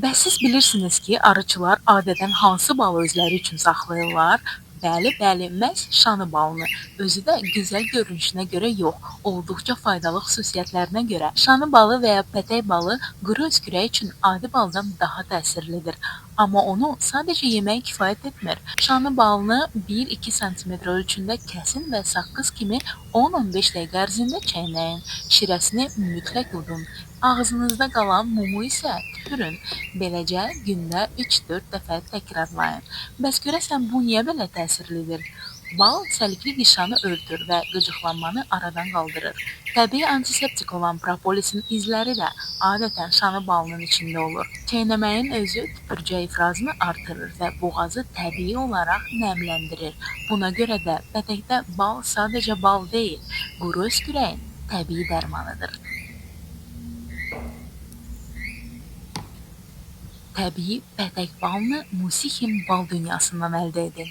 Bəs siz bilirsiniz ki, arıçılar adətən hansı balı özləri üçün saxlayırlar? Bəli, bəli, məhz şanı balını. Özü də gözəl görünüşünə görə yox, olduqca faydalı xüsusiyyətlərinə görə. Şanı balı və ya pətək balı quru öskürək üçün adi baldan daha təsirlidir. Amma onu sadəcə yemək kifayət etmir. Şanı balını 1-2 sm ölçündə kəsin və saqqız kimi 10-15 dəqiqə ərzində çeynəyin. Şirəsini mütləq udun. Ağzınızda qalan mumu isə tüpürün. Beləcə gündə 3-4 dəfə təkrarlayın. Bəs görəsən bu niyə belə təsirlidir? Bal səlikli qişanı örtür və qıcıqlanmanı aradan qaldırır. Təbii antiseptik olan propolisin izləri də adətən şanı balının içində olur. Çeynəməyin özü tüpürcək ifrazını artırır və boğazı təbii olaraq nəmləndirir. Buna görə də pətəkdə bal sadəcə bal deyil, quru öskürəyin təbii dərmanıdır. Təbii pətək balını Musikim bal dünyasından əldə edin.